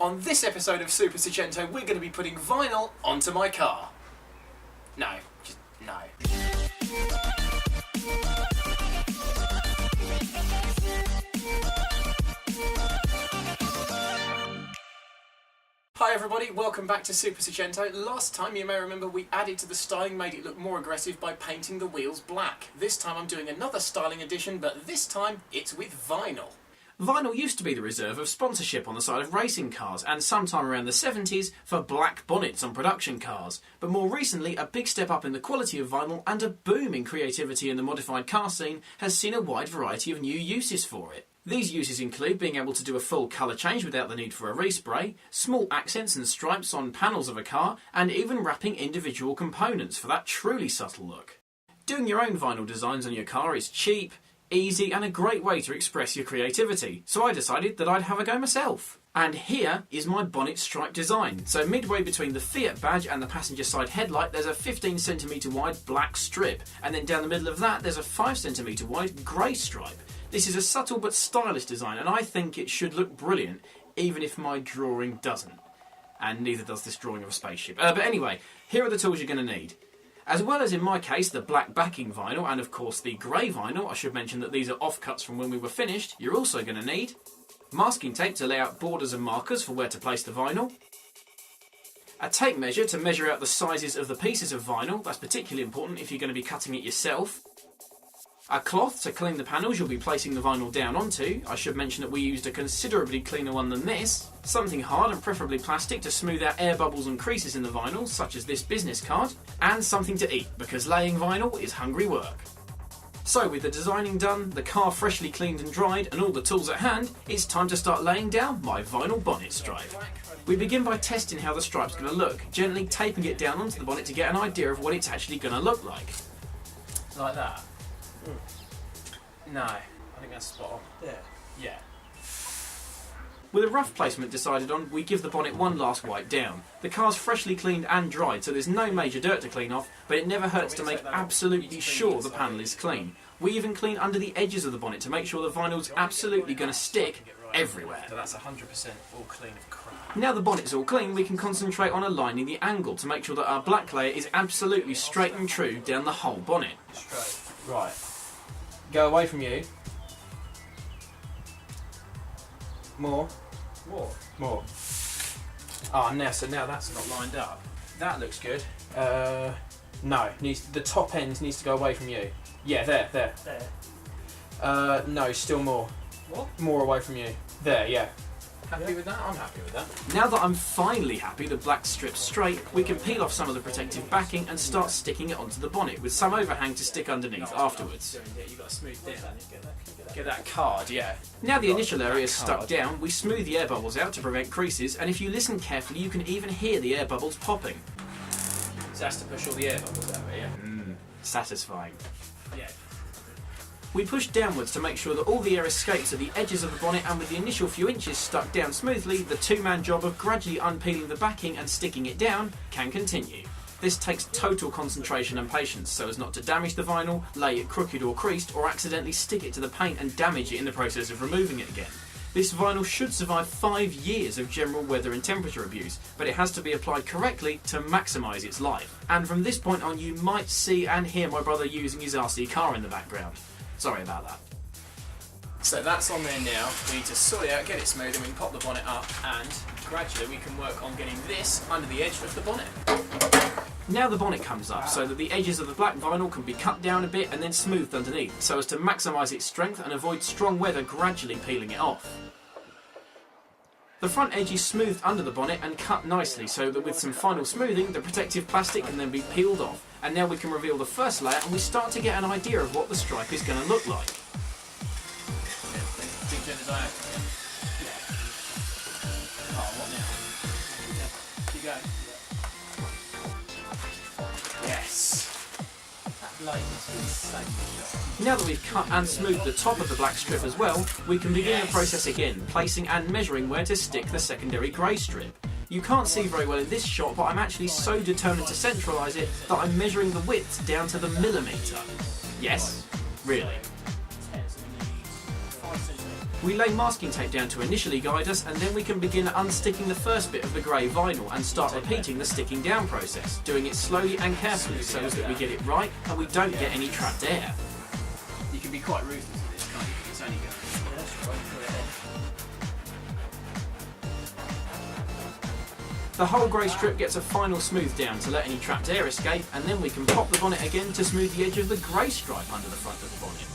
on this episode of Super Seicento, we're going to be putting vinyl onto my car. No, just no. Hi everybody, welcome back to Super Seicento. Last time, you may remember, we added to the styling, made it look more aggressive by painting the wheels black. This time I'm doing another styling addition, but this time it's with vinyl. Vinyl used to be the reserve of sponsorship on the side of racing cars, and sometime around the 70s for black bonnets on production cars. But more recently, a big step up in the quality of vinyl and a boom in creativity in the modified car scene has seen a wide variety of new uses for it. These uses include being able to do a full colour change without the need for a respray, small accents and stripes on panels of a car, and even wrapping individual components for that truly subtle look. Doing your own vinyl designs on your car is cheap, easy and a great way to express your creativity, so I decided that I'd have a go myself. And here is my bonnet stripe design. So midway between the Fiat badge and the passenger side headlight there's a 15cm wide black strip, and then down the middle of that there's a 5cm wide grey stripe. This is a subtle but stylish design, and I think it should look brilliant, even if my drawing doesn't. And neither does this drawing of a spaceship. But anyway, here are the tools you're going to need. As well as in my case the black backing vinyl and of course the grey vinyl, I should mention that these are offcuts from when we were finished, you're also going to need masking tape to lay out borders and markers for where to place the vinyl, a tape measure to measure out the sizes of the pieces of vinyl, that's particularly important if you're going to be cutting it yourself, a cloth to clean the panels you'll be placing the vinyl down onto. I should mention that we used a considerably cleaner one than this. Something hard and preferably plastic to smooth out air bubbles and creases in the vinyl, such as this business card. And something to eat, because laying vinyl is hungry work. So with the designing done, the car freshly cleaned and dried, and all the tools at hand, it's time to start laying down my vinyl bonnet stripe. We begin by testing how the stripe's going to look, gently taping it down onto the bonnet to get an idea of what it's actually going to look like. Like that. No, I think that's spot on. Yeah. With a rough placement decided on, we give the bonnet one last wipe down. The car's freshly cleaned and dried, so there's no major dirt to clean off, but it never hurts to make absolutely sure the panel is clean. We even clean under the edges of the bonnet to make sure the vinyl's absolutely going to stick everywhere. So that's 100% all clean of crap. Now the bonnet's all clean, we can concentrate on aligning the angle to make sure that our black layer is absolutely straight and true down the whole bonnet. Straight. Right. Go away from you. More. Oh, so now that's not lined up. That looks good. No, the top end needs to go away from you. Yeah, there. No, still more. What? More away from you. There, yeah. Happy with that? I'm happy with that. Now that I'm finally happy the black strip's straight, we can peel off some of the protective backing and start sticking it onto the bonnet, with some overhang to stick underneath afterwards. You've got to smooth down. Get that card, yeah. Now the initial area is stuck down, we smooth the air bubbles out to prevent creases, and if you listen carefully you can even hear the air bubbles popping. So that's to push all the air bubbles out of it, yeah? Satisfying. Yeah. We push downwards to make sure that all the air escapes at the edges of the bonnet, and with the initial few inches stuck down smoothly, the two-man job of gradually unpeeling the backing and sticking it down can continue. This takes total concentration and patience so as not to damage the vinyl, lay it crooked or creased, or accidentally stick it to the paint and damage it in the process of removing it again. This vinyl should survive 5 years of general weather and temperature abuse, but it has to be applied correctly to maximise its life. And from this point on you might see and hear my brother using his RC car in the background. Sorry about that. So that's on there now. We need to sort it out, get it smooth, and we can pop the bonnet up, and gradually we can work on getting this under the edge of the bonnet. Now the bonnet comes up so that the edges of the black vinyl can be cut down a bit and then smoothed underneath, so as to maximise its strength and avoid strong weather gradually peeling it off. The front edge is smoothed under the bonnet and cut nicely so that with some final smoothing the protective plastic can then be peeled off. And now we can reveal the first layer and we start to get an idea of what the stripe is going to look like. Oh, what now? You go. Yes. Now that we've cut and smoothed the top of the black strip as well, we can begin the process again, placing and measuring where to stick the secondary grey strip. You can't see very well in this shot, but I'm actually so determined to centralise it that I'm measuring the width down to the millimetre. Yes, really. We lay masking tape down to initially guide us, and then we can begin unsticking the first bit of the grey vinyl and start repeating the sticking down process, doing it slowly and carefully so as that we get it right and we don't get any trapped air. You can be quite ruthless with this, can't you? It's only going. The whole grey strip gets a final smooth down to let any trapped air escape, and then we can pop the bonnet again to smooth the edge of the grey stripe under the front of the bonnet.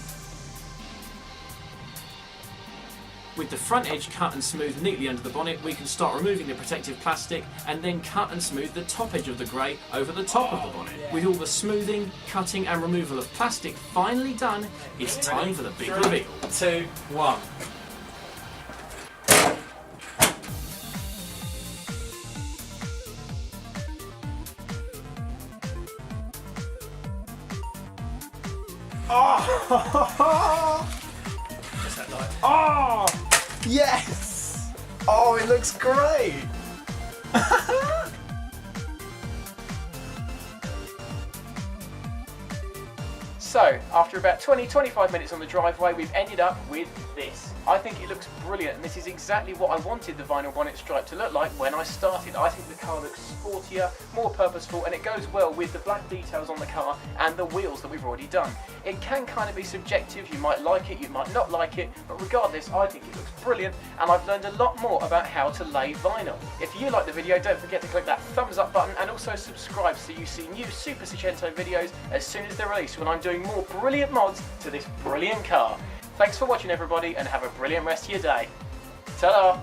With the front edge cut and smoothed neatly under the bonnet, we can start removing the protective plastic and then cut and smooth the top edge of the grey over the top of the bonnet. With all the smoothing, cutting and removal of plastic finally done, it's time for the big reveal. 2, 1. Oh! Just that light. Oh! Yes! Oh, it looks great! So, after about 20-25 minutes on the driveway, we've ended up with this. I think it looks brilliant, and this is exactly what I wanted the vinyl bonnet stripe to look like when I started. I think the car looks sportier, more purposeful, and it goes well with the black details on the car and the wheels that we've already done. It can kind of be subjective, you might like it, you might not like it, but regardless, I think it looks brilliant, and I've learned a lot more about how to lay vinyl. If you like the video, don't forget to click that thumbs up button, and also subscribe so you see new Super Seicento videos as soon as they're released when I'm doing more brilliant mods to this brilliant car. Thanks for watching everybody, and have a brilliant rest of your day. Ta-da!